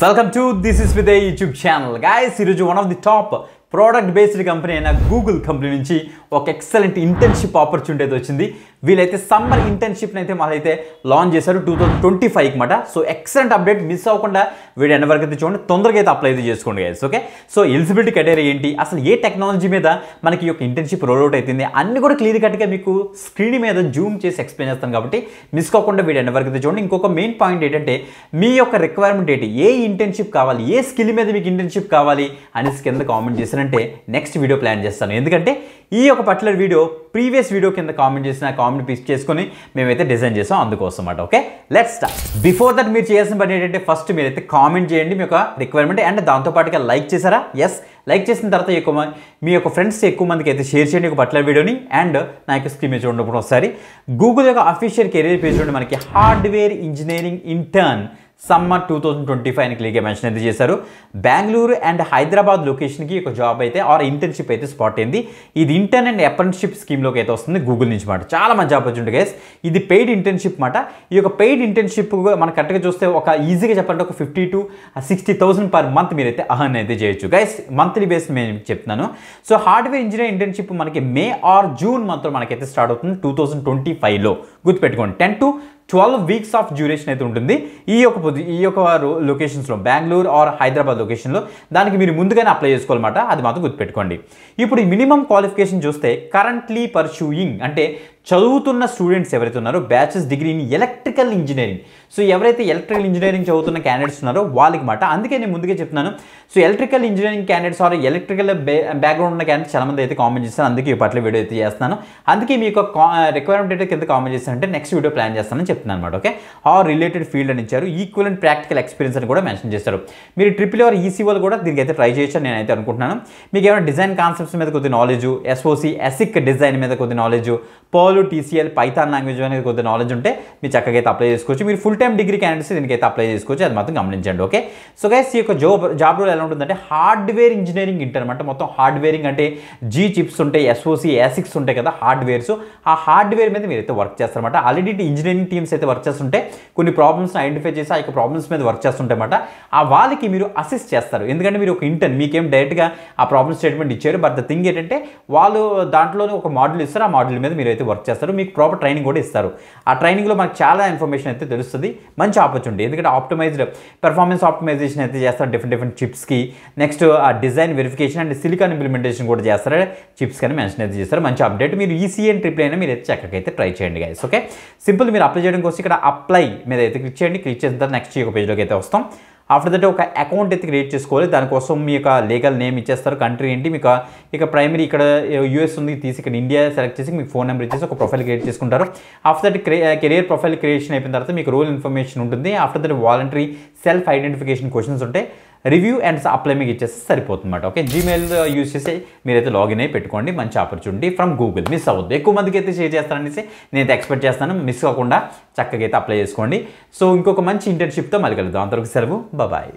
Welcome to This is with a YouTube channel. Guys, this is one of the top product based company అయిన Google company నుంచి ఒక excellent internship opportunity అయితే వచ్చింది. వీళ్ళైతే summer ఇంటర్న్షిప్ని అయితే మాకైతే లాంచ్ చేశారు 2025 మాట. సో ఎక్సలెంట్ అప్డేట్ మిస్ అవ్వకుండా వీడియో ఎండ్ వరకు అయితే చూడండి, తొందరగా అయితే అప్లై అయితే చేసుకోండి guys. Okay, so eligibility criteria ఏంటి, అసలు ఏ టెక్నాలజీ మీద మనకి ఈ యొక్క ఇంటర్న్షిప్ రోల్అవుట్ అవుతుంది అన్ని కూడా క్లియర్ కట్గా మీకు స్క్రీన్ మీద జూమ్ చేసి ఎక్స్ప్లెయిన్ చేస్తాను కాబట్టి మిస్ కాకుండా వీడియో ఎండ్ వరకు అయితే చూడండి. ఇంకొక మెయిన్ పాయింట్ ఏంటంటే మీ యొక్క రిక్వైర్మెంట్ ఏంటి, ఏ ఇంటర్న్షిప్ కావాలి, ఏ స్కిల్ మీద మీకు ఇంటర్న్షిప్ కావాలి అనేసి కింద కామెంట్ చేశారంటే నెక్స్ట్ వీడియో ప్లాన్ చేస్తాను. ఎందుకంటే ఈ యొక్క పర్టికులర్ వీడియో ప్రీవియస్ వీడియో కింద కామెంట్ చేసిన కామెంట్ పిక్ చేసుకొని మేమైతే డిజైన్ చేసాం అందుకోసం అన్నమాట. Okay, let's start. Before that మీరు చేయాల్సిన పని ఏంటంటే ఫస్ట్ మీరైతే కామెంట్ చేయండి మీ యొక్క రిక్వైర్మెంట్ అండ్ దాంతోపాటుగా లైక్ చేశారా? ఎస్, లైక్ చేసిన తర్వాత మీ యొక్క ఫ్రెండ్స్ ఎక్కువ మందికి అయితే షేర్ చేయండి ఒక పర్టికులర్ వీడియోని. అండ్ నా యొక్క స్క్రీన్ మీద చూడడం ఒకసారి గూగుల్ యొక్క అఫీషియల్ కెరీర్ పేజ్ నుండి మనకి హార్డ్వేర్ ఇంజనీరింగ్ ఇంటర్న్ సమ్మర్ 2025 అని క్లియర్గా మెన్షన్ అయితే చేశారు. బెంగళూరు అండ్ హైదరాబాద్ లొకేషన్కి ఒక జాబ్ అయితే ఆర్ ఇంటర్న్షిప్ అయితే స్పాట్ అయింది. ఇది ఇంటర్న్ అండ్ అప్రెంటిస్షిప్ స్కీమ్లోకి అయితే వస్తుంది గూగుల్ నుంచి మాట. చాలా మంచి ఆపర్చునిటీ గైస్. ఇది పెయిడ్ ఇంటర్న్షిప్ మాట. ఈ యొక్క పెయిడ్ ఇంటర్న్షిప్ మనం కరెక్ట్గా చూస్తే ఒక ఈజీగా చెప్పాలంటే ఒక 50 to 60,000 పర్ మంత్ మీరైతే అర్న్ అయితే చేయొచ్చు గైస్. మంత్లీ బేస్ నేను చెప్తున్నాను. సో హార్డ్వేర్ ఇంజనీర్ ఇంటర్న్షిప్ మనకి మే ఆర్ జూన్ మంత్లో మనకైతే స్టార్ట్ అవుతుంది 2025లో. గుర్తుపెట్టుకోండి, 10 to 12 వీక్స్ ఆఫ్ డ్యూరేషన్ అయితే ఉంటుంది ఈ యొక్క లొకేషన్స్లో, బెంగళూరు ఆర్ హైదరాబాద్ లొకేషన్లో. దానికి మీరు ముందుగానే అప్లై చేసుకోవాలన్నమాట, అది మాత్రం గుర్తుపెట్టుకోండి. ఇప్పుడు ఈ మినిమం క్వాలిఫికేషన్ చూస్తే కరెంట్లీ పర్సూయింగ్ అంటే చదువుతున్న స్టూడెంట్స్ ఎవరైతే ఉన్నారో bachelors degree in electrical engineering. So ఎవరైతే ఎలక్ట్రికల్ ఇంజనీరింగ్ చదువుతున్న క్యాండిడేట్స్ ఉన్నారో వాళ్ళకి మాట. అందుకే నేను ముందుగా చెప్తున్నాను. So electrical engineering candidates are electrical background ఉన్న క్యాండిడేట్స్ చాలా మంది అయితే కామెంట్ చేస్తాను. అందుకే ఈ పట్ల వీడియో అయితే చేస్తున్నాను. అందుకే మీకు రిక్వైర్మెంట్ అయితే కింద కామెంట్ చేస్తానంటే నెక్స్ట్ వీడియో ప్లాన్ చేస్తానని చెప్తున్నాను అనమాట. ఓకే, ఆర్ రిలేటెడ్ ఫీల్డ్ అని ఇచ్చారు. ఈక్వలెంట్ ప్రాక్టికల్ ఎక్స్పీరియన్స్ అని కూడా మెన్షన్ చేశారు. మీరు ట్రిపుల్ ఆర్ ఈసీఓలు కూడా దీనికి అయితే ట్రై చేయొచ్చు నేను అయితే అనుకుంటున్నాను. మీకు ఏమైనా డిజైన్ కాన్సెప్ట్స్ మీద కొద్ది నాలెడ్జ్, ఎస్ఓసి ఎసిక్ డిజైన్ మీద కొద్ది knowledge, pearl, TCL, Python language అనేది కొద్ది నాలెడ్జ్ ఉంటే మీరు చక్కగా అయితే అప్లై చేసుకోవచ్చు. మీరు ఫుల్ టైమ్ డిగ్రీ క్యాండిడేట్స్ దీనికైతే అప్లై చేసుకోవచ్చు, అది మాత్రం గమనించండి. ఓకే, సో గైస్ ఈ యొక్క జాబ్ రోల్ ఎలా ఉంటుందంటే హార్డ్వేర్ ఇంజనీరింగ్ ఇంటర్ అనమాట. మొత్తం హార్డ్వేరింగ్ అంటే జీ చిప్స్ ఉంటాయి, ఎస్ఓసి ఎసిక్స్ ఉంటాయి కదా హార్డ్వేర్స్. ఆ హార్డ్వేర్ మీద మీరు అయితే వర్క్ చేస్తారన్నమాట. ఆల్రెడీ ఇంజనీరింగ్ టీమ్స్ అయితే వర్క్ చేస్తుంటే కొన్ని ప్రాబ్లమ్స్ని ఐడెంటిఫై చేసి ఆ యొక్క ప్రాబ్లమ్స్ మీద వర్క్ చేస్తుంటాయన్నమాట. ఆ వాళ్ళకి మీరు అసిస్ట్ చేస్తారు. ఎందుకంటే మీరు ఒక ఇంటర్న్, మీకేం డైరెక్ట్గా ఆ ప్రాబ్లమ్ స్టేట్మెంట్ ఇచ్చారు. బట్ ద థింగ్ ఏంటంటే వాళ్ళు దాంట్లోనే ఒక మోడల్ ఇస్తారు. ఆ మోడల్ మీద మీరు అయితే వర్క్ చేస్తారు. మీకు ప్రాపర్ ట్రైనింగ్ కూడా ఇస్తారు. ఆ ట్రైనింగ్లో మనకు చాలా ఇన్ఫర్మేషన్ అయితే తెలుస్తుంది. మంచి ఆపర్చునిటీ. ఎందుకంటే పెర్ఫార్మెన్స్ ఆప్టిమైజేషన్ అయితే చేస్తారు డిఫరెంట్ చిప్స్కి. నెక్స్ట్ ఆ design verification and silicon implementation కూడా చేస్తారు చిప్స్ కానీ మెన్షన్ అయితే చేస్తారు. మంచి అప్డేట్. మీరు ఈసీఏ అండ్ ట్రిపుల్ అయినా మీరు అయితే చక్కగా అయితే ట్రై చేయండి గైస్. Okay, simple. మీరు అప్లై చేయడం కోసం ఇక్కడ అప్లై మీద అయితే క్లిక్ చేయండి. క్లిక్ చేసిన తర్వాత నెక్స్ట్ ఒక పేజ్లోకి అయితే వస్తాం. ఆఫ్టర్ దట్ ఒక అకౌంట్ అయితే క్రియేట్ చేసుకోవాలి. దానికోసం మీ యొక్క లీగల్ నేమ్ ఇచ్చేస్తారు, కంట్రీ ఏంటి, మీకు ఇక ప్రైమరీ ఇక్కడ యూఎస్ ఉంది తీసి ఇక్కడ ఇండియా సెలెక్ట్ చేసి మీకు ఫోన్ నెంబర్ ఇచ్చేసి ఒక ప్రొఫైల్ క్రియేట్ చేసుకుంటారు. After that career profile creation అయిపోయిన తర్వాత మీకు రోల్ ఇన్ఫర్మేషన్ ఉంటుంది. After that voluntary self identification questions ఉంటాయి. రివ్యూ అండ్ అప్లై మీకు ఇచ్చేస్తే సరిపోతుందన్నమాట. ఓకే, జీమెయిల్ యూజ్ చేసి మీరైతే లాగిన్ అయ్యి పెట్టుకోండి. మంచి ఆపర్చునిటీ ఫ్రమ్ గూగుల్. మిస్ అవ్వద్దు, ఎక్కువ మందికి అయితే షేర్ చేస్తారనేసి నేనైతే ఎక్స్పెక్ట్ చేస్తాను. మిస్ అవ్వకుండా చక్కగా అయితే అప్లై చేసుకోండి. సో ఇంకొక మంచి ఇంటర్న్షిప్తో మళ్ళీ కలుద్దాం. అంతవరకు సెలవు, బాయ్.